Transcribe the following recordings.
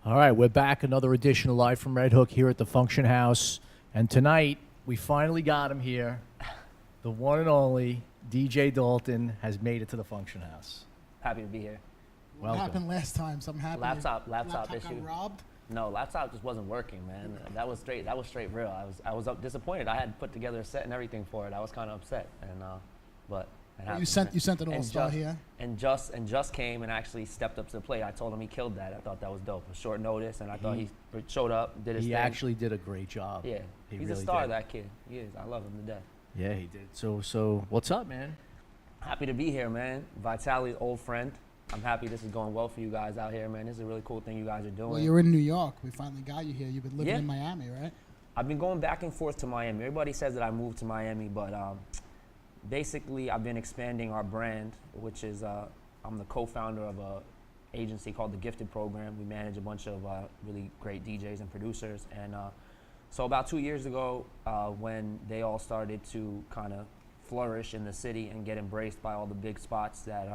All right, we're back. Another edition of Live from Redhook here at the Function House. And tonight, we finally got him here. The one and only DJ Dalton has made it to the Function House. Happy to be here. What happened last time? Something happened? Laptop issue. Got robbed? No, laptop just wasn't working, man. That was straight real. I was disappointed. I had put together a set and everything for it. I was kind of upset, and but it happened. You sent it all star here. And just came and actually stepped up to the plate. I told him he killed that. I thought that was dope. It was short notice, and I thought he showed up, did his thing. He actually did a great job. Yeah, he's really a star, that kid. He is. I love him to death. Yeah, he did. So what's up, man? Happy to be here, man. Vitale, old friend. I'm happy this is going well for you guys out here, man. This is a really cool thing you guys are doing. Well, you're in New York. We finally got you here. You've been living in Miami, right? I've been going back and forth to Miami. Everybody says that I moved to Miami, but basically I've been expanding our brand, which is I'm the co-founder of a agency called The Gifted Program. We manage a bunch of really great DJs and producers. And so about 2 years ago, when they all started to kind of flourish in the city and get embraced by all the big spots that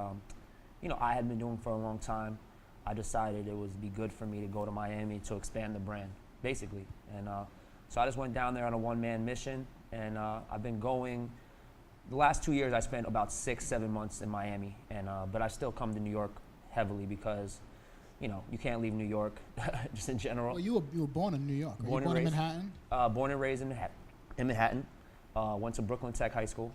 I had been doing for a long time, I decided it would be good for me to go to Miami to expand the brand, basically. And so I just went down there on a one-man mission, and I've been going. The last 2 years, I spent about 6-7 months in Miami, and but I still come to New York heavily because, you can't leave New York, just in general. Well, you were born in New York. Were you born in Manhattan? Born and raised in Manhattan. Went to Brooklyn Tech High School.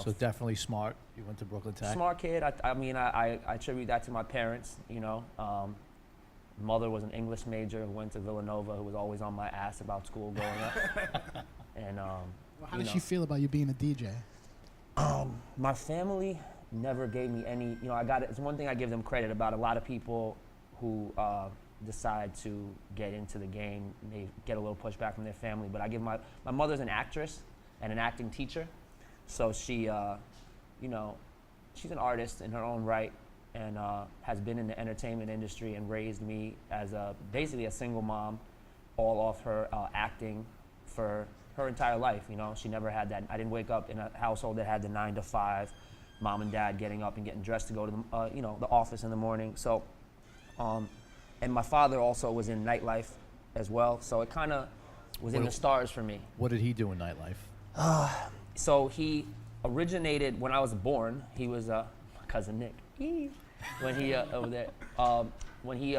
So definitely smart. You went to Brooklyn Tech. Smart kid. I attribute that to my parents. Mother was an English major who went to Villanova, who was always on my ass about school growing up. And how did she feel about you being a DJ? My family never gave me any. It's one thing I give them credit about. A lot of people who decide to get into the game, they get a little pushback from their family. But I give my mother's an actress and an acting teacher. So she, she's an artist in her own right, and has been in the entertainment industry and raised me as basically a single mom, all off her acting for her entire life. She never had that. I didn't wake up in a household that had the 9 to 5, mom and dad getting up and getting dressed to go to the office in the morning. So, and my father also was in nightlife as well. So it kind of was in the stars for me. What did he do in nightlife? So he originated when I was born. He was my cousin Nick. When he over there, when he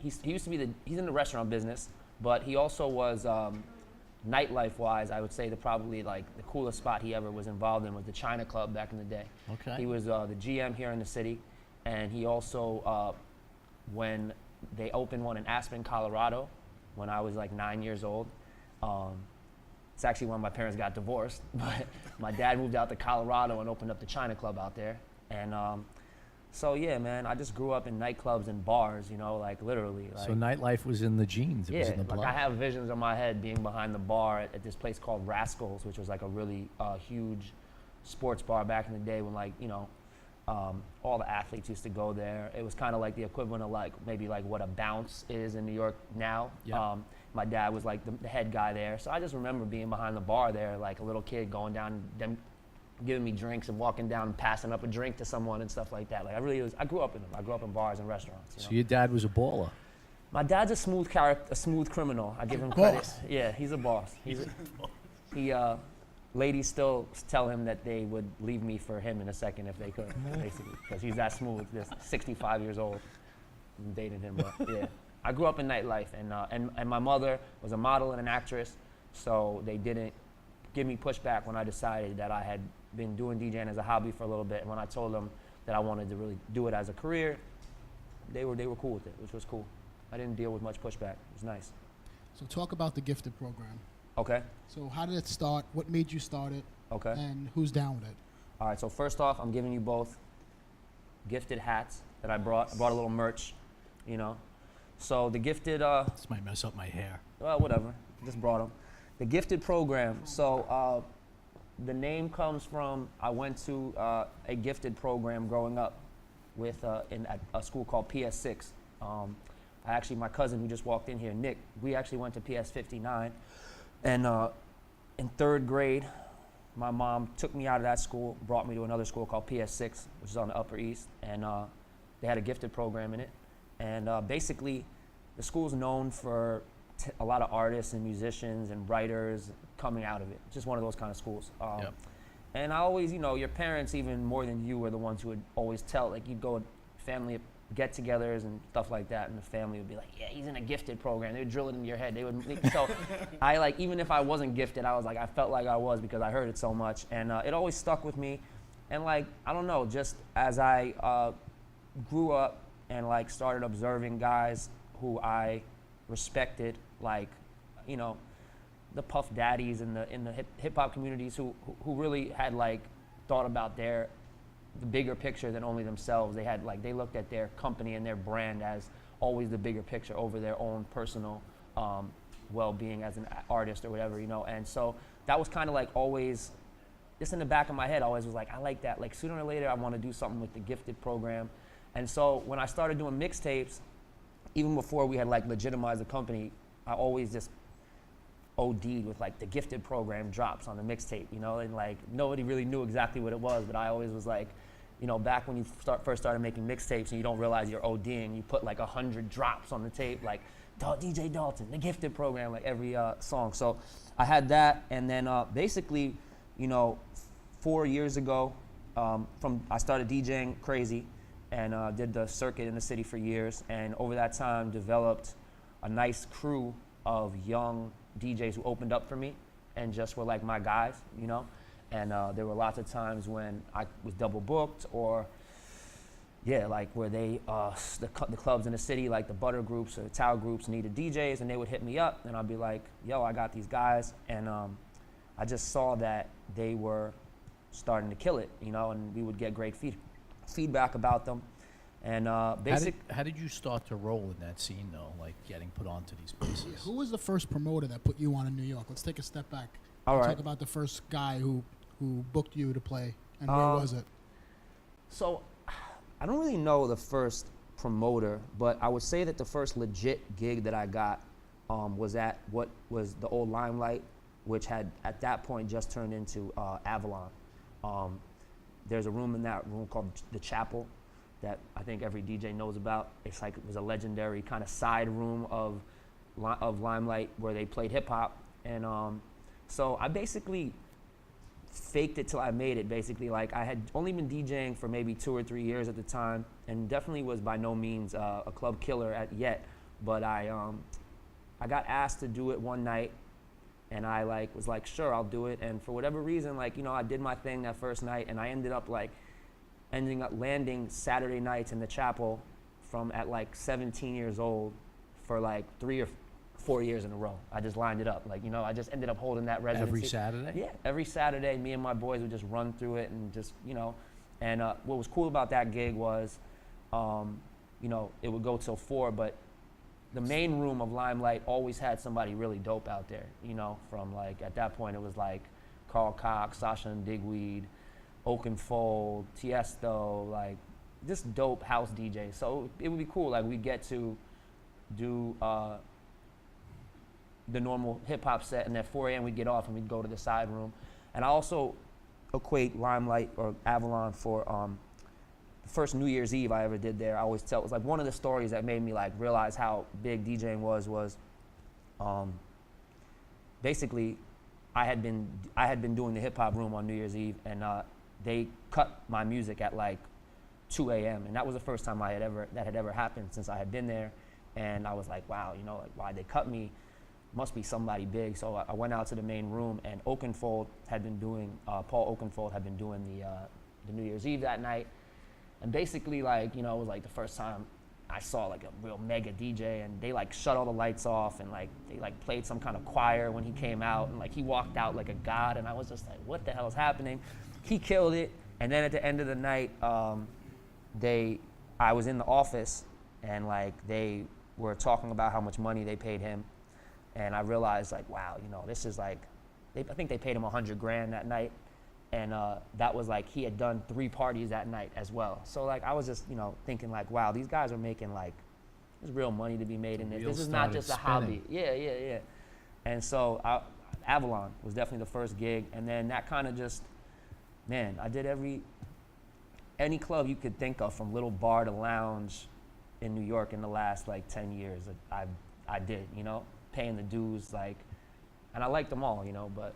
used to be he's in the restaurant business, but he also was nightlife wise. I would say probably like the coolest spot he ever was involved in was the China Club back in the day. Okay. He was the GM here in the city, and he also when they opened one in Aspen, Colorado, when I was like 9 years old. It's actually when my parents got divorced, but my dad moved out to Colorado and opened up the China Club out there. And so yeah, man, I just grew up in nightclubs and bars, like literally. Like, so nightlife was in the genes, it was in the blood. Like I have visions in my head being behind the bar at this place called Rascals, which was like a really huge sports bar back in the day when all the athletes used to go there. It was kind of like the equivalent of maybe what a bounce is in New York now. Yep. My dad was like the head guy there. So I just remember being behind the bar there, like a little kid going down, them giving me drinks and walking down and passing up a drink to someone and stuff like that. Like I grew up in them. I grew up in bars and restaurants. So your dad was a baller? My dad's a smooth character, a smooth criminal. I give him credit. Yeah, he's a boss. Ladies still tell him that they would leave me for him in a second if they could, basically, because he's that smooth. Just 65 years old. I'm dating him, but yeah. I grew up in nightlife, and my mother was a model and an actress, so they didn't give me pushback when I decided that I had been doing DJing as a hobby for a little bit. And when I told them that I wanted to really do it as a career, they were cool with it, which was cool. I didn't deal with much pushback. It was nice. So talk about the Gifted program. Okay. So how did it start? What made you start it? Okay. And who's down with it? All right, so first off, I'm giving you both gifted hats that I brought. I brought a little merch, So the Gifted... This might mess up my hair. Well, whatever. Just brought them. The Gifted program. So the name comes from, I went to a gifted program growing up at a school called PS6. My cousin who just walked in here, Nick, we actually went to PS 59. And in 3rd grade, my mom took me out of that school, brought me to another school called PS6, which is on the Upper East. And they had a gifted program in it. And basically, the school's known for a lot of artists and musicians and writers coming out of it. Just one of those kind of schools. Yep. And I always, you know, your parents, even more than you, were the ones who would always tell. Like, you'd go to family get-togethers and stuff like that, and the family would be like, yeah, he's in a gifted program. They would drill it into your head. They would, so I, like, even if I wasn't gifted, I was like, I felt like I was because I heard it so much. And it always stuck with me. And, like, I don't know, just as I grew up and, like, started observing guys who I respected, like, you know, the Puff Daddies in the hip hop communities who really had, like, thought about the bigger picture than only themselves. They had, like, they looked at their company and their brand as always the bigger picture over their own personal well-being as an artist or whatever, you know. And so that was kind of like always, just in the back of my head, always was like, I like that. Like, sooner or later, I want to do something with the gifted program. And so when I started doing mixtapes, even before we had, like, legitimized the company, I always just OD'd with, like, the gifted program drops on the mixtape, you know, and, like, nobody really knew exactly what it was, but I always was like, you know, back when you first started making mixtapes and you don't realize you're ODing, you put like 100 drops on the tape, like DJ Dalton, the gifted program, like every song. So I had that, and then basically, you know, 4 years ago, I started DJing crazy and did the circuit in the city for years, and over that time developed a nice crew of young DJs who opened up for me and just were like my guys, you know. And there were lots of times when I was double booked, or yeah, like where they the clubs in the city, like the Butter groups or the Tao groups, needed DJs, and they would hit me up, and I'd be like, yo, I got these guys. And I just saw that they were starting to kill it, you know, and we would get great feedback about them. And How did you start to roll in that scene, though, like getting put onto these places? Who was the first promoter that put you on in New York? Let's take a step back. All right. Talk about the first guy who booked you to play, and where was it? So I don't really know the first promoter, but I would say that the first legit gig that I got was at what was the old Limelight, which had at that point just turned into Avalon. There's a room in that room called the Chapel that I think every DJ knows about. It's like, it was a legendary kind of side room of Limelight where they played hip hop. And so I basically faked it till I made it, basically. Like, I had only been DJing for maybe 2 or 3 years at the time, and definitely was by no means a club killer yet. But I got asked to do it one night, and I was like, sure, I'll do it. And for whatever reason, like, you know, I did my thing that first night, and I ended up landing Saturday nights in the Chapel from at like 17 years old for like 3 or 4 years in a row. I just lined it up. Like, you know, I just ended up holding that residency. Every Saturday? Yeah, every Saturday, me and my boys would just run through it and just, you know. And what was cool about that gig was, you know, it would go till 4, but the main room of Limelight always had somebody really dope out there, you know, from like, at that point it was like Carl Cox, Sasha and Digweed, Oakenfold, Tiesto, like just dope house DJs. So it would be cool, like we'd get to do the normal hip hop set, and at 4 a.m. we'd get off and we'd go to the side room. And I also equate Limelight or Avalon for the first New Year's Eve I ever did there. I always tell, it was like one of the stories that made me like realize how big DJing was basically I had been doing the hip hop room on New Year's Eve, and they cut my music at like 2 a.m. and that was the first time that had ever happened since I had been there. And I was like, wow, you know, like, why'd they cut me? Must be somebody big. So I went out to the main room, and Oakenfold had been doing, Paul Oakenfold had been doing the New Year's Eve that night. And basically, like, you know, it was like the first time I saw like a real mega DJ, and they like shut all the lights off, and like they like played some kind of choir when he came out, and like he walked out like a god, and I was just like, what the hell is happening? He killed it. And then at the end of the night, I was in the office, and like they were talking about how much money they paid him. And I realized, like, wow, you know, this is like, I think they paid him $100,000 that night. And that was like, he had done 3 parties that night as well. So like, I was just, you know, thinking like, wow, these guys are making like, there's real money to be made in this. This is not just a hobby. Yeah. And so Avalon was definitely the first gig. And then that kind of just, man, I did any club you could think of, from little bar to lounge, in New York in the last like 10 years. I did, you know, paying the dues, like, and I liked them all, you know, but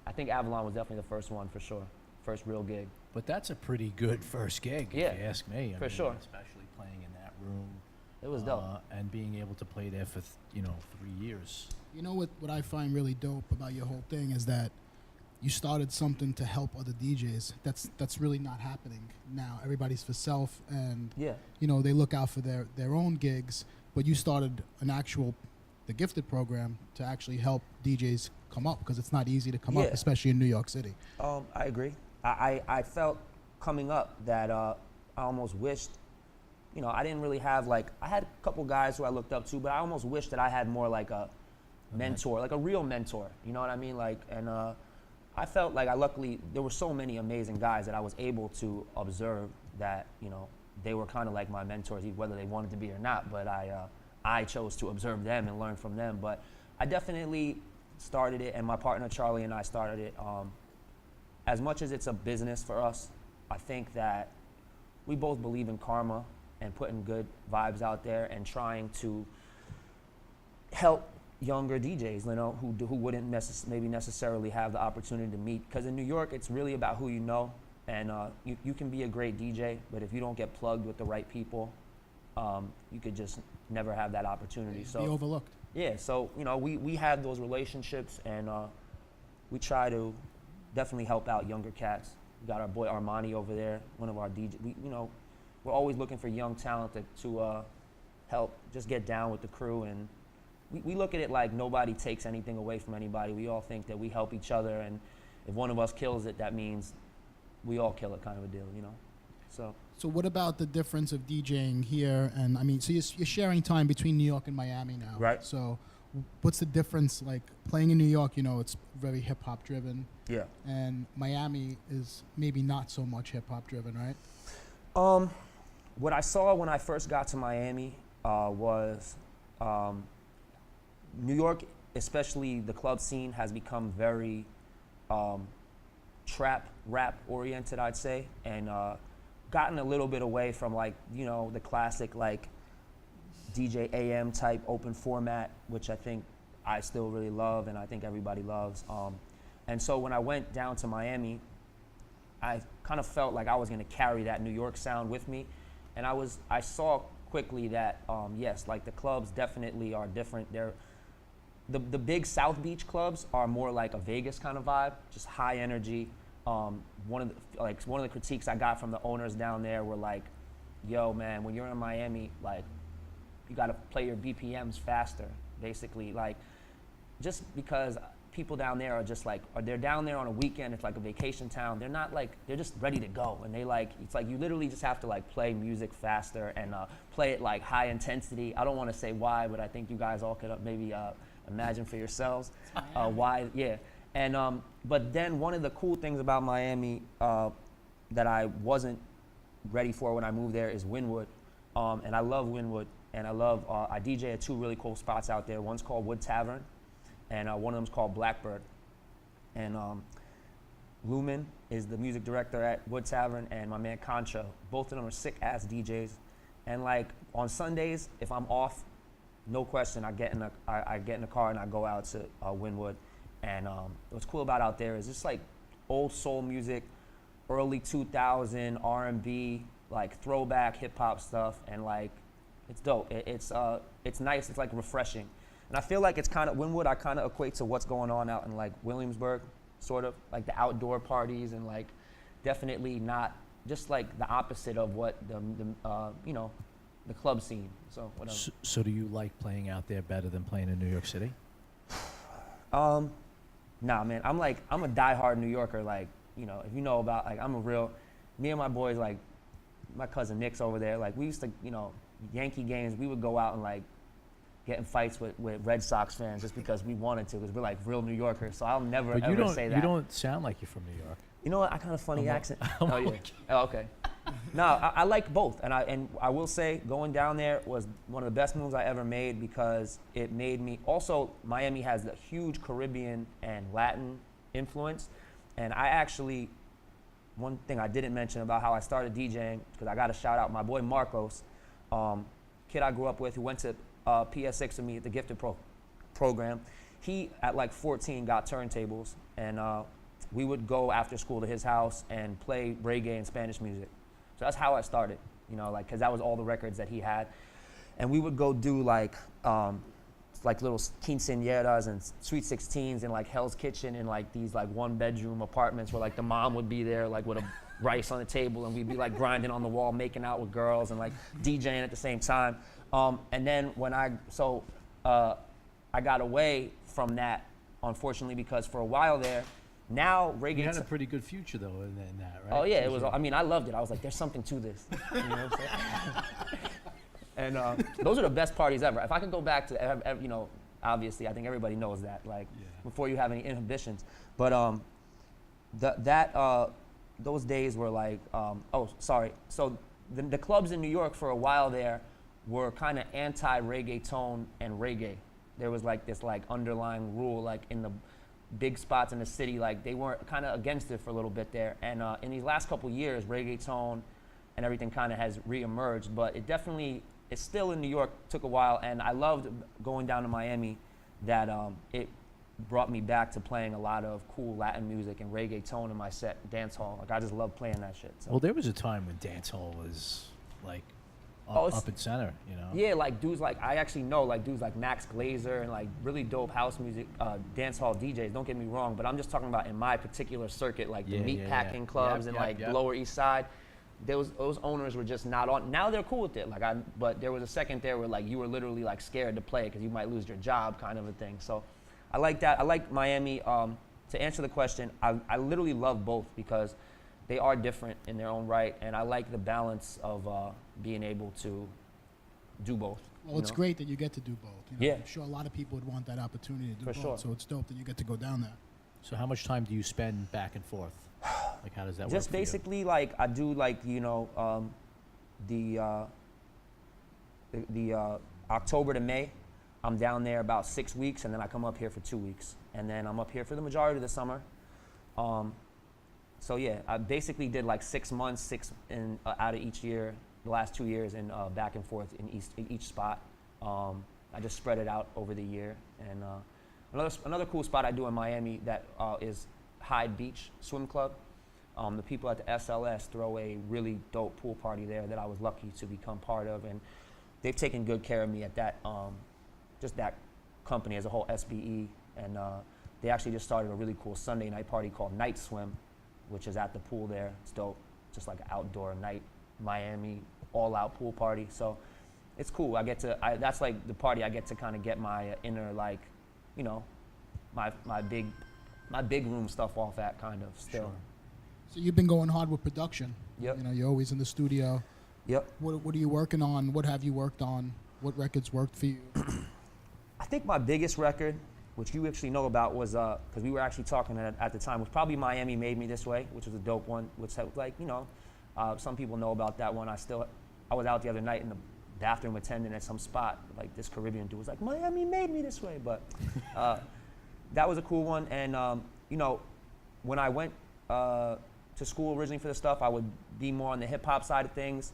I think Avalon was definitely the first one for sure, first real gig. But that's a pretty good first gig, Yeah, if you ask me. I for mean, sure. Especially playing in that room. It was dope. And being able to play there for, 3 years. You know what I find really dope about your whole thing is that you started something to help other DJs. That's really not happening now. Everybody's for self, and Yeah. they look out for their own gigs. But you started the Gifted program to actually help DJs come up, because it's not easy to come up, Yeah. especially in New York City. I agree. I felt coming up that I almost wished, I didn't really have I had a couple guys who I looked up to, but I almost wished that I had more like a mentor, like a real mentor. You know what I mean? I felt like luckily there were so many amazing guys that I was able to observe that, they were kind of like my mentors, whether they wanted to be or not. But I chose to observe them and learn from them. But I definitely started it, and my partner Charlie and I started it. As much as it's a business for us, I think that we both believe in karma and putting good vibes out there and trying to help younger DJs, who wouldn't maybe necessarily have the opportunity to meet. Because in New York, it's really about who you know, and you can be a great DJ, but if you don't get plugged with the right people, you could just never have that opportunity. So be overlooked. Yeah, so we have those relationships, and we try to definitely help out younger cats. We got our boy Armani over there, one of our DJs. We're always looking for young talent to help just get down with the crew, and we look at it like nobody takes anything away from anybody. We all think that we help each other, and if one of us kills it, that means we all kill it, kind of a deal, So what about the difference of DJing here? And so you're sharing time between New York and Miami now. Right. So what's the difference? Like playing in New York, it's very hip hop driven. Yeah. And Miami is maybe not so much hip hop driven, right? What I saw when I first got to Miami was New York, especially the club scene, has become very trap rap oriented, I'd say, and gotten a little bit away from the classic DJ AM type open format, which I think I still really love and I think everybody loves. And so when I went down to Miami, I kind of felt like I was going to carry that New York sound with me, and I saw quickly that yes, the clubs definitely are different. They're the big South Beach clubs are more like a Vegas kind of vibe, just high energy. One of the critiques I got from the owners down there were like, "Yo, man, when you're in Miami, you got to play your BPMs faster." Basically, just because people down there are just they're down there on a weekend. It's like a vacation town. They're not they're just ready to go, and it's you literally just have to play music faster and play it high intensity. I don't want to say why, but I think you guys all could maybe imagine for yourselves why. Yeah. And but then one of the cool things about Miami that I wasn't ready for when I moved there is Wynwood, and I love Wynwood, and I love I DJ at two really cool spots out there. One's called Wood Tavern, and one of them's called Blackbird. And Lumen is the music director at Wood Tavern, and my man Concho. Both of them are sick ass DJs, and on Sundays if I'm off, no question I get in the car and I go out to Wynwood. And what's cool about out there is just old soul music, early 2000 R&B, throwback hip hop stuff, and it's dope. It's nice. It's refreshing, and I feel it's kind of Wynwood. I kind of equate to what's going on out in Williamsburg, sort of the outdoor parties, and definitely not just the opposite of what the club scene. So whatever. So do you like playing out there better than playing in New York City? Nah, man, I'm a diehard New Yorker. If you know about, me and my boys, my cousin Nick's over there, we used to, Yankee games, we would go out and get in fights with Red Sox fans just because we wanted to, because we're real New Yorkers. So I'll never ever say that. You don't sound like you're from New York. You know what? I kind of funny accent. Oh yeah. Oh, okay. No, I like both, and I will say going down there was one of the best moves I ever made, because it made me. Also, Miami has a huge Caribbean and Latin influence, and I actually, one thing I didn't mention about how I started DJing, because I got to shout out my boy Marcos. kid I grew up with who went to PS6 with me at the gifted program. He, at like 14, got turntables, and we would go after school to his house and play reggae and Spanish music. So that's how I started, you know, like, because that was all the records that he had. And we would go do like little quinceañeras and sweet 16s and like Hell's Kitchen in like these like 1-bedroom apartments where like the mom would be there like with a rice on the table, and we'd be like grinding on the wall, making out with girls and like DJing at the same time. And then when I got away from that, unfortunately, because for a while there, now reggae. You had a pretty good future though in that, right? Oh yeah, it was. I mean, I loved it. I was like, there's something to this. You know what I'm saying? And those are the best parties ever. If I could go back to, you know, obviously, I think everybody knows that. Like before you have any inhibitions, but those days were like, So the clubs in New York for a while there were kind of anti-reggaeton and reggae. There was like this like underlying rule, like in the big spots in the city, like they weren't kind of against it for a little bit there. And in these last couple years, reggaeton and everything kind of has reemerged, but it's still in New York, took a while, and I loved going down to Miami that it brought me back to playing a lot of cool Latin music and reggaeton in my set, dance hall. Like I just love playing that shit. So. Well, there was a time when dance hall was like up in center, you know? Yeah, like dudes like, I actually know like dudes like Max Glazer and like really dope house music, dance hall DJs, don't get me wrong, but I'm just talking about in my particular circuit, like the meatpacking clubs and Lower East Side. Those owners were just not on. Now they're cool with it. But there was a second there where like you were literally like scared to play because you might lose your job, kind of a thing. So I like that. I like Miami. To answer the question, I literally love both because they are different in their own right, and I like the balance of being able to do both. Well, it's great that you get to do both. You know? Yeah. I'm sure a lot of people would want that opportunity to do For both. sure. So it's dope that you get to go down there. So how much time do you spend back and forth? Like how does that work? Just basically like I do like, you know, the October to May, I'm down there about 6 weeks, and then I come up here for 2 weeks, and then I'm up here for the majority of the summer. So yeah, I basically did like 6 months, out of each year, the last 2 years, and back and forth in each spot. I just spread it out over the year, and another cool spot I do in Miami that is Hyde Beach Swim Club. The people at the SLS throw a really dope pool party there that I was lucky to become part of, and they've taken good care of me at that, just that company as a whole, SBE, and they actually just started a really cool Sunday night party called Night Swim, which is at the pool there. It's dope, just like an outdoor night, Miami, all-out pool party. So it's cool. That's like the party I get to kind of get my inner, like, you know, my big room stuff off at, kind of still. Sure. So you've been going hard with production. Yep. You know, you're always in the studio. Yep. What are you working on? What have you worked on? What records worked for you? I think my biggest record, which you actually know about, was because we were actually talking at the time, was probably Miami Made Me This Way, which was a dope one. Which had, like, you know, some people know about that one. I was out the other night in the bathroom attending at some spot, like this Caribbean dude was like, Miami Made Me This Way, but that was a cool one. And you know, when I went to school originally for this stuff, I would be more on the hip hop side of things,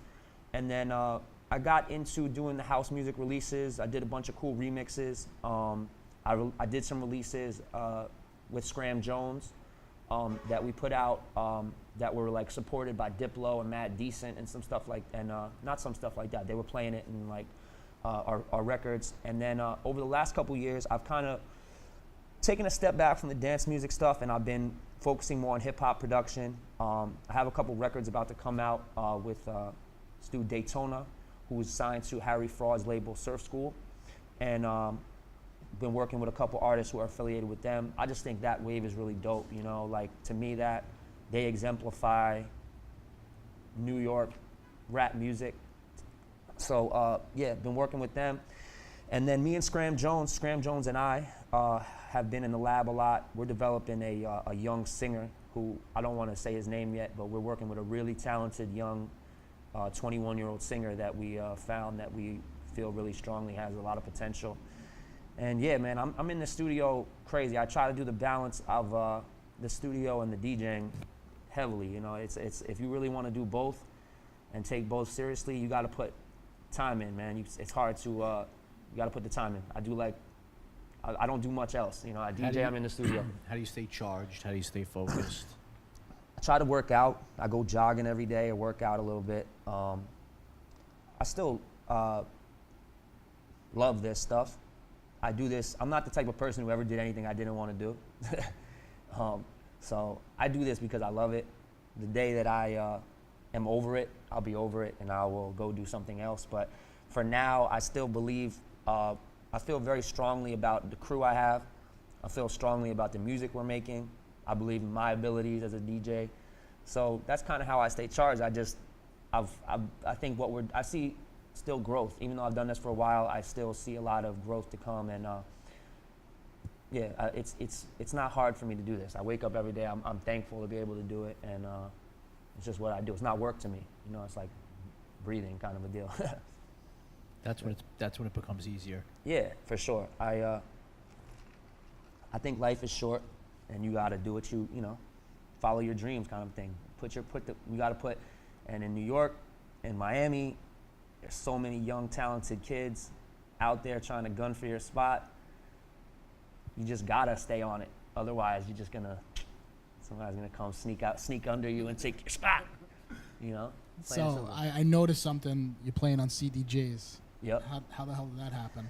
and then I got into doing the house music releases. I did a bunch of cool remixes. I did some releases with Scram Jones that we put out that were like supported by Diplo and Matt Decent and some stuff like, and not some stuff like that. They were playing it in like our records. And then over the last couple years, I've kind of taken a step back from the dance music stuff, and I've been focusing more on hip hop production. I have a couple records about to come out with Stu Daytona, who is signed to Harry Fraud's label Surf School, and been working with a couple artists who are affiliated with them. I just think that wave is really dope, you know, like to me that they exemplify New York rap music. So yeah, been working with them. And then me and Scram Jones and I have been in the lab a lot. We're developing a young singer who, I don't want to say his name yet, but we're working with a really talented young 21-year-old singer that we found that we feel really strongly has a lot of potential. And yeah, man, I'm in the studio crazy. I try to do the balance of the studio and the DJing heavily. You know, it's if you really want to do both and take both seriously, you got to put time in, man. It's hard to, you got to put the time in. I don't do much else. You know, I DJ, I'm in the studio. How do you stay charged? How do you stay focused? I try to work out. I go jogging every day or work out a little bit. I still love this stuff. I do this. I'm not the type of person who ever did anything I didn't want to do. So I do this because I love it. The day that I am over it, I'll be over it and I will go do something else. But for now, I still believe, I feel very strongly about the crew I have. I feel strongly about the music we're making. I believe in my abilities as a DJ. So that's kind of how I stay charged. I think I see still growth. Even though I've done this for a while, I still see a lot of growth to come. And it's not hard for me to do this. I wake up every day. I'm thankful to be able to do it, and it's just what I do. It's not work to me. You know, it's like breathing kind of a deal. That's when it becomes easier. Yeah, for sure. I think life is short, and you got to do what you know, follow your dreams kind of thing. You got to put, and in New York, in Miami, there's so many young, talented kids out there trying to gun for your spot. You just gotta stay on it. Otherwise, somebody's gonna come sneak under you and take your spot. You know? So I noticed something. You're playing on CDJs. Yep. How the hell did that happen?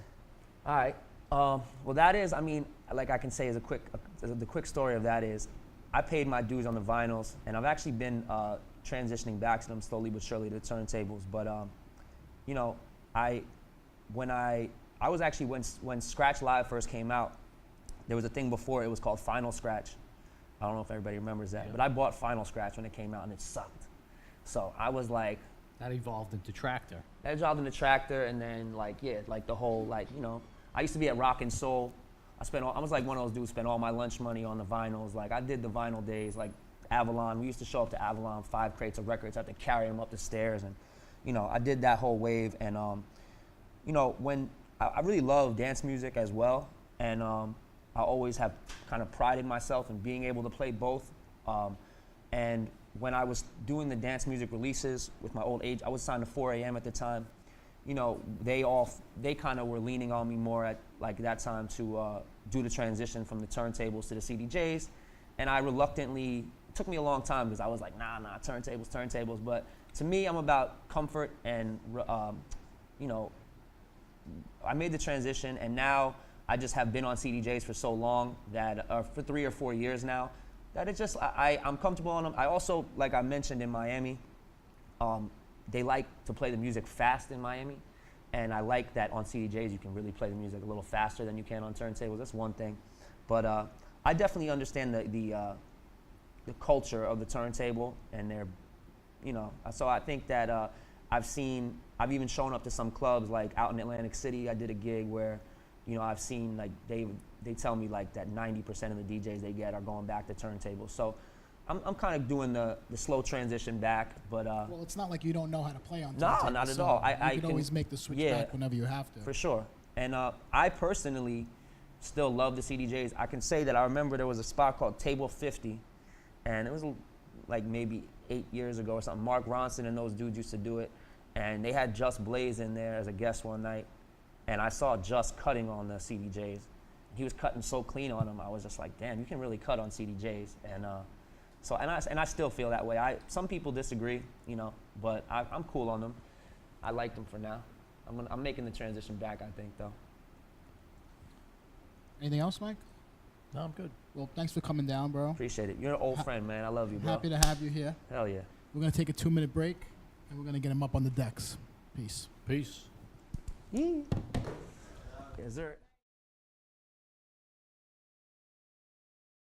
All right. Well, that is, I mean, like I can say the quick story of that is, I paid my dues on the vinyls, and I've actually been transitioning back to them slowly but surely to the turntables. But you know, when Scratch Live first came out, there was a thing before, it was called Final Scratch. I don't know if everybody remembers that, but I bought Final Scratch when it came out and it sucked. So I was like, That evolved into Tractor. and then the whole, you know, I used to be at Rock and Soul. I was like one of those dudes who spent all my lunch money on the vinyls. Like I did the vinyl days, like Avalon. We used to show up to Avalon, 5 crates of records, have to carry them up the stairs, and you know, I did that whole wave. And you know, when I really love dance music as well, and I always have kind of prided myself in being able to play both. And when I was doing the dance music releases with my old age, I was signed to 4 a.m. at the time. You know, they kind of were leaning on me more at like that time to do the transition from the turntables to the CDJs. And I reluctantly, it took me a long time because I was like, nah, turntables. But to me, I'm about comfort and, you know, I made the transition, and now I just have been on CDJs for so long that, for 3 or 4 years now, that it just, I'm comfortable on them. I also, like I mentioned in Miami, they like to play the music fast in Miami, and I like that on CDJs you can really play the music a little faster than you can on turntables. That's one thing. But I definitely understand the culture of the turntable, and their, you know, so I think that I've even shown up to some clubs like out in Atlantic City. I did a gig where, you know, I've seen like they tell me like that 90% of the DJs they get are going back to turntables. So I'm kind of doing the slow transition back, but well, it's not like you don't know how to play on no, turntables, not at so all. You can always make the switch back whenever you have to. For sure. And I personally still love the CDJs. I can say that I remember there was a spot called Table 50, and it was like maybe 8 years ago or something. Mark Ronson and those dudes used to do it, and they had Just Blaze in there as a guest one night, and I saw Just cutting on the CDJs. He was cutting so clean on them. I was just like, damn, you can really cut on CDJs. And so I still feel that way. Some people disagree, you know, but I'm cool on them. I like them for now. I'm making the transition back, I think, though. Anything else, Mike? No, I'm good. Well, thanks for coming down, bro. Appreciate it. You're an old friend, man. I love you, bro. Happy to have you here. Hell yeah. We're going to take a 2-minute break, and we're going to get him up on the decks. Peace. Peace. Is there...